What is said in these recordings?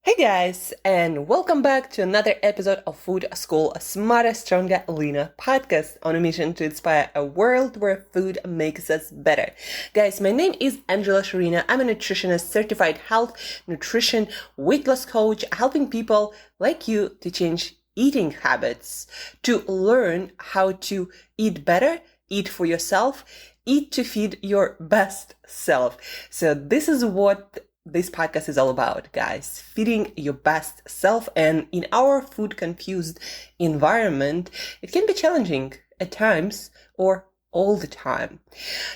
Hey guys, and welcome back to another episode of Food School Smarter, Stronger, Leaner podcast on a mission to inspire a world where food makes us better. Guys, my name is Shurina. I'm a nutritionist, certified health, nutrition, weight loss coach, helping people like you to change eating habits, to learn how to eat better, eat for yourself, eat to feed your best self. So this is what this podcast is all about, guys. Feeding your best self. And in our food confused environment, it can be challenging at times or all the time.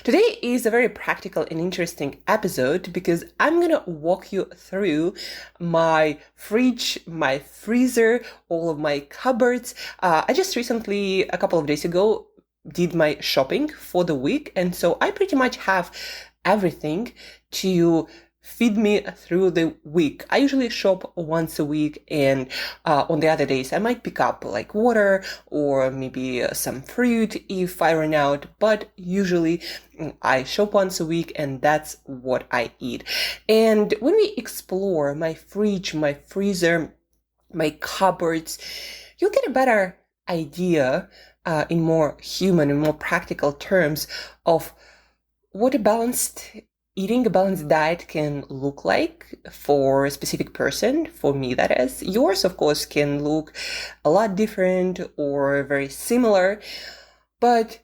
Today is a very practical and interesting episode because I'm gonna walk you through my fridge, my freezer, all of my cupboards. I just recently, a couple of days ago, did my shopping for the week, and so I pretty much have everything to feed me through the week. I usually shop once a week, and on the other days I might pick up like water or maybe some fruit if I run out, but usually I shop once a week and that's what I eat. And when we explore my fridge, my freezer, my cupboards, you'll get a better idea in more human and more practical terms of what a balanced eating a balanced diet can look like for a specific person. For me, that is. Yours, of course, can look a lot different or very similar, but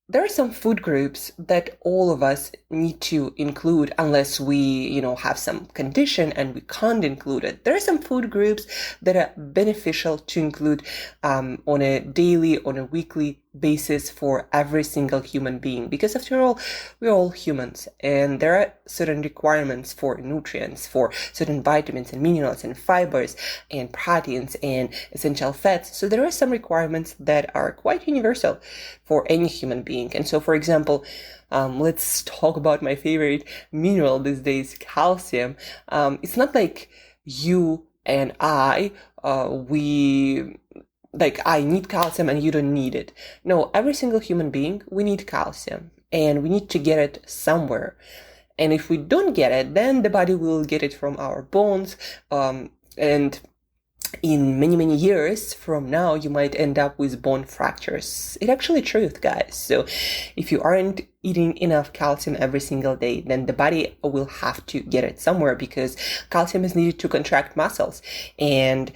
there are some food groups that all of us need to include unless we, have some condition and we can't include it. There are some food groups that are beneficial to include on a daily, on a weekly basis for every single human being, because after all, we're all humans and there are certain requirements for nutrients, for certain vitamins and minerals and fibers and proteins and essential fats. So there are some requirements that are quite universal for any human being. And so, for example, let's talk about my favorite mineral these days, calcium. It's not like you and I need calcium and you don't need it. No, every single human being, we need calcium and we need to get it somewhere. And if we don't get it, then the body will get it from our bones. And in many, many years from now, you might end up with bone fractures. It's actually truth, guys. So if you aren't eating enough calcium every single day, then the body will have to get it somewhere, because calcium is needed to contract muscles, and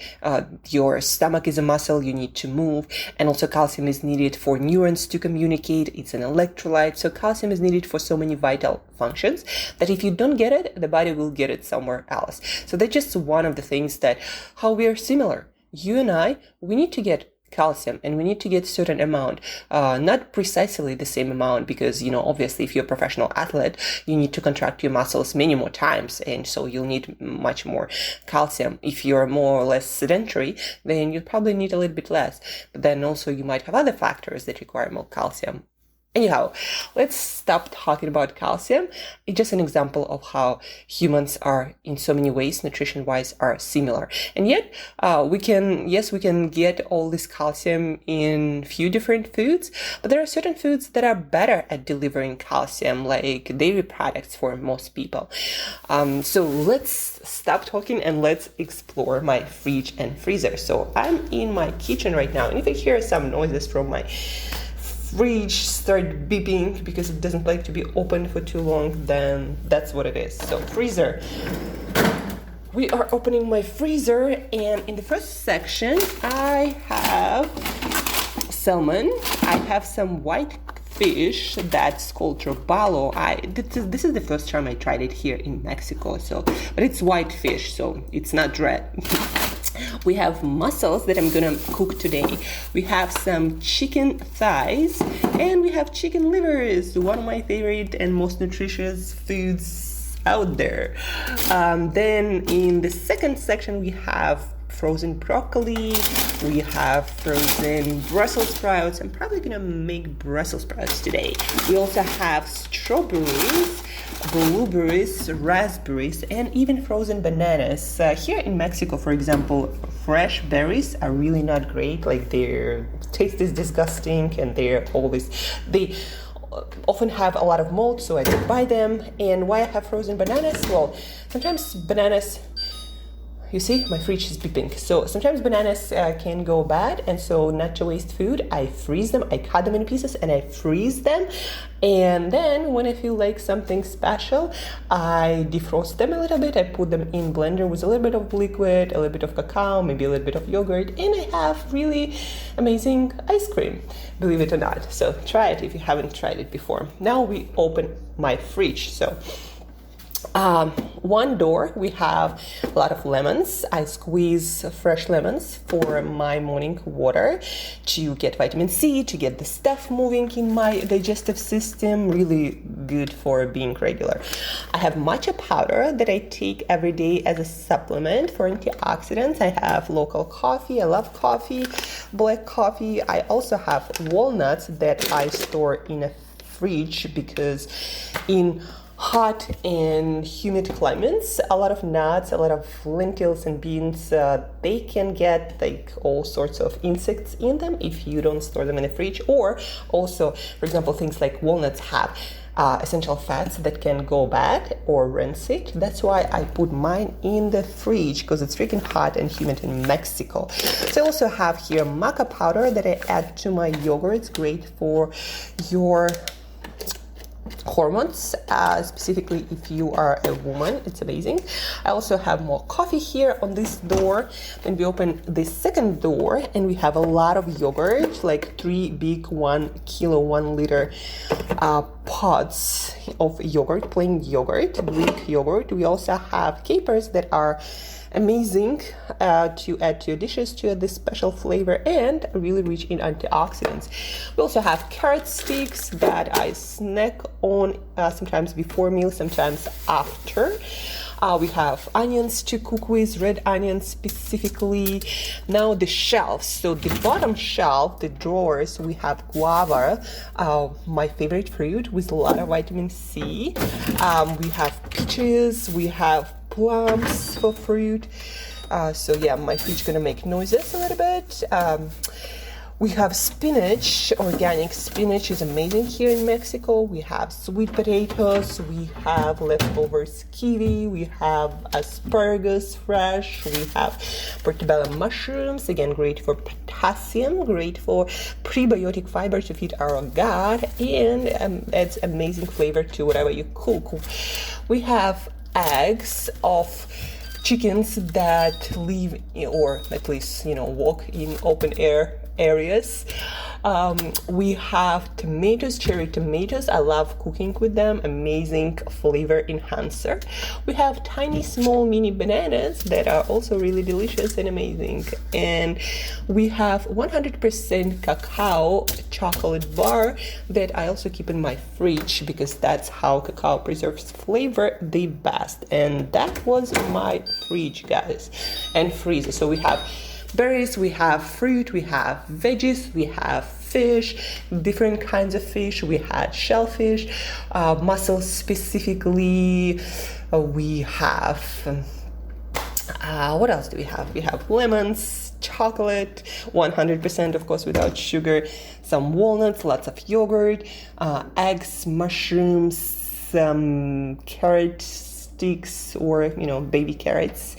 your stomach is a muscle, you need to move, and also calcium is needed for neurons to communicate. It's an electrolyte, so calcium is needed for so many vital functions that if you don't get it, the body will get it somewhere else. So that's just one of the things that how we are similar. You and I, we need to get calcium and we need to get a certain amount, not precisely the same amount, because obviously if you're a professional athlete, you need to contract your muscles many more times, and so you'll need much more calcium. If you're more or less sedentary, then you probably need a little bit less, but then also you might have other factors that require more calcium. Anyhow, let's stop talking about calcium. It's just an example of how humans are, in so many ways, nutrition-wise, are similar. And yet, we can get all this calcium in few different foods, but there are certain foods that are better at delivering calcium, like dairy products for most people. So let's stop talking and let's explore my fridge and freezer. So I'm in my kitchen right now, and if I hear some noises from my fridge start beeping because it doesn't like to be open for too long, then that's what it is. So freezer. We are opening my freezer, and in the first section I have salmon. I have some white fish that's called robalo. This is the first time I tried it here in Mexico, but it's white fish, so it's not red. We have mussels that I'm gonna cook today. We have some chicken thighs, and we have chicken livers, one of my favorite and most nutritious foods out there. Then in the second section, we have frozen broccoli, we have frozen Brussels sprouts. I'm probably gonna make Brussels sprouts today. We also have strawberries, blueberries, raspberries, and even frozen bananas. Here in Mexico, for example, fresh berries are really not great. Like, their taste is disgusting, and they often have a lot of mold, so I don't buy them. And why I have frozen bananas? Well, sometimes bananas You see, my fridge is beeping. So sometimes bananas can go bad, and so not to waste food, I freeze them. I cut them in pieces and I freeze them. And then when I feel like something special, I defrost them a little bit. I put them in blender with a little bit of liquid, a little bit of cacao, maybe a little bit of yogurt, and I have really amazing ice cream, believe it or not. So try it if you haven't tried it before. Now we open my fridge. So one door, we have a lot of lemons. I squeeze fresh lemons for my morning water to get vitamin C, to get the stuff moving in my digestive system. Really good for being regular. I have matcha powder that I take every day as a supplement for antioxidants. I have local coffee. I love coffee, black coffee. I also have walnuts that I store in a fridge because in hot and humid climates, a lot of nuts, a lot of lentils and beans, they can get like all sorts of insects in them if you don't store them in the fridge. Or also, for example, things like walnuts have essential fats that can go bad or rancid. That's why I put mine in the fridge, because it's freaking hot and humid in Mexico. So I also have here maca powder that I add to my yogurt. It's great for your hormones, specifically if you are a woman. It's amazing. I also have more coffee here on this door. Then we open the second door and we have a lot of yogurt, like 3 big 1 kilo 1 liter pods of yogurt, plain yogurt, Greek yogurt. We also have capers that are amazing to add to your dishes to add this special flavor and really rich in antioxidants. We also have carrot sticks that I snack on sometimes before meal, sometimes after. We have onions to cook with, red onions specifically. Now the shelves. So the bottom shelf, the drawers, we have guava, my favorite fruit with a lot of vitamin C. We have peaches, we have plums for fruit. So yeah, my fridge gonna make noises a little bit. We have spinach. Organic spinach is amazing here in Mexico. We have sweet potatoes. We have leftovers kiwi. We have asparagus fresh. We have portobello mushrooms. Again, great for potassium, great for prebiotic fiber to feed our gut, and adds amazing flavor to whatever you cook. We have eggs of chickens that live or at least walk in open air areas. We have tomatoes, cherry tomatoes. I love cooking with them. Amazing flavor enhancer. We have tiny small mini bananas that are also really delicious and amazing. And we have 100% cacao chocolate bar that I also keep in my fridge because that's how cacao preserves flavor the best. And that was my fridge, guys, and freezer. So we have berries, we have fruit, we have veggies, we have fish, different kinds of fish. We had shellfish, mussels specifically. We have, what else do we have? We have lemons, chocolate, 100% of course without sugar, some walnuts, lots of yogurt, eggs, mushrooms, some carrot sticks or, baby carrots.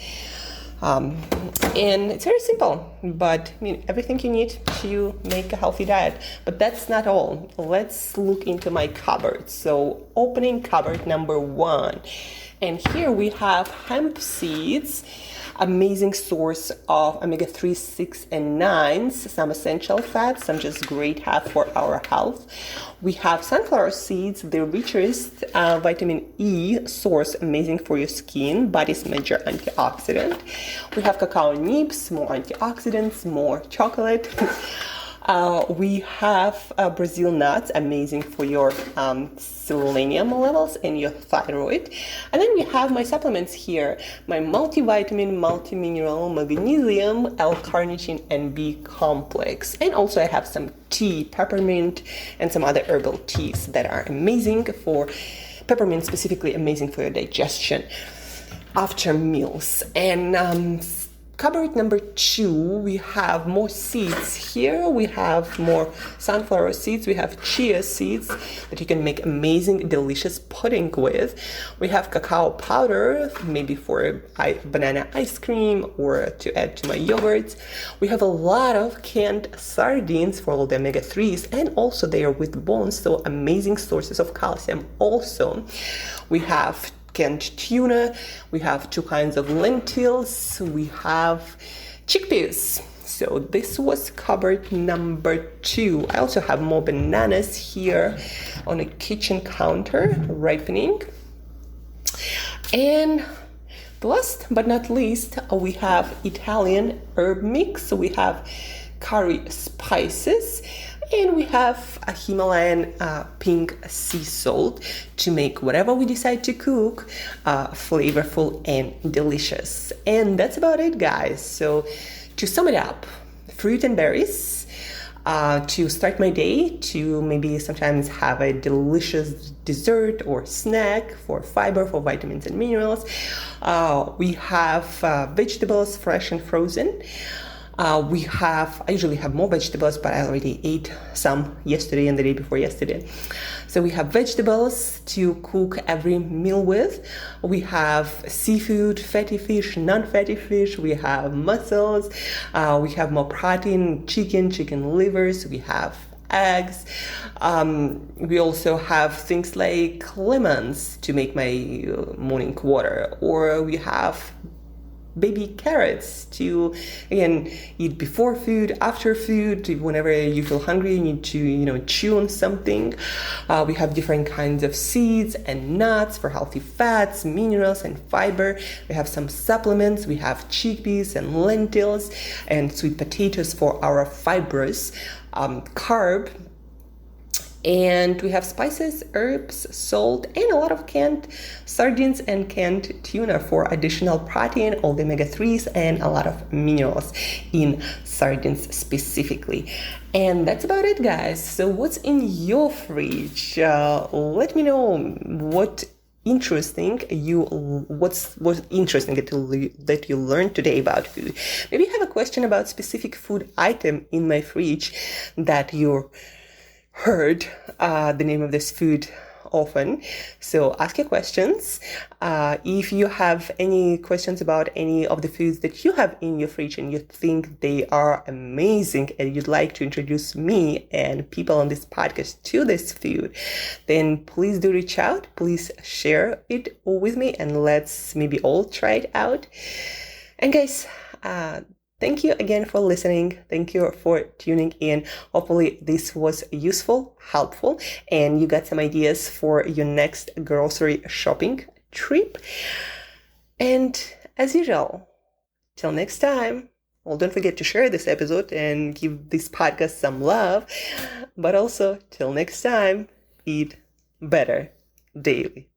And it's very simple, but everything you need to make a healthy diet. But that's not all. Let's look into my cupboard. So opening cupboard number 1. And here we have hemp seeds, amazing source of omega-3, 6, and 9s, some essential fats, some just great have for our health. We have sunflower seeds, the richest vitamin E source, amazing for your skin, body's major antioxidant. We have cacao nibs, more antioxidants, more chocolate. We have Brazil nuts, amazing for your selenium levels and your thyroid. And then we have my supplements here, my multivitamin, multimineral, magnesium, L-carnitine, and B complex. And also I have some tea, peppermint, and some other herbal teas that are amazing for, peppermint specifically amazing for your digestion after meals. And Cupboard number 2, we have more seeds. Here we have more sunflower seeds. We have chia seeds that you can make amazing, delicious pudding with. We have cacao powder, maybe for banana ice cream or to add to my yogurts. We have a lot of canned sardines for all the omega-3s, and also they are with bones, so amazing sources of calcium also. We have canned tuna, we have 2 kinds of lentils, we have chickpeas. So this was cupboard number 2. I also have more bananas here on a kitchen counter, ripening. And last but not least, we have Italian herb mix. So we have curry spices, and we have a Himalayan pink sea salt to make whatever we decide to cook flavorful and delicious. And that's about it, guys. So to sum it up, fruit and berries to start my day, to maybe sometimes have a delicious dessert or snack for fiber, for vitamins and minerals. We have vegetables, fresh and frozen. I usually have more vegetables, but I already ate some yesterday and the day before yesterday. So we have vegetables to cook every meal with. We have seafood, fatty fish, non-fatty fish. We have mussels. We have more protein, chicken livers. We have eggs. We also have things like lemons to make my morning water, or we have baby carrots to, again, eat before food, after food, whenever you feel hungry, you need to, chew on something. We have different kinds of seeds and nuts for healthy fats, minerals, and fiber. We have some supplements. We have chickpeas and lentils and sweet potatoes for our fibrous carb. And we have spices, herbs, salt, and a lot of canned sardines and canned tuna for additional protein, all the omega-3s, and a lot of minerals in sardines specifically. And that's about it, guys. So what's in your fridge? Let me know what's interesting that you learned today about food. Maybe you have a question about specific food item in my fridge that you heard the name of this food often. So ask your questions. If you have any questions about any of the foods that you have in your fridge and you think they are amazing and you'd like to introduce me and people on this podcast to this food, then please do reach out. Please share it with me and let's maybe all try it out. And guys, thank you again for listening. Thank you for tuning in. Hopefully this was useful, helpful, and you got some ideas for your next grocery shopping trip. And as usual, till next time, well, don't forget to share this episode and give this podcast some love. But also, till next time, eat better daily.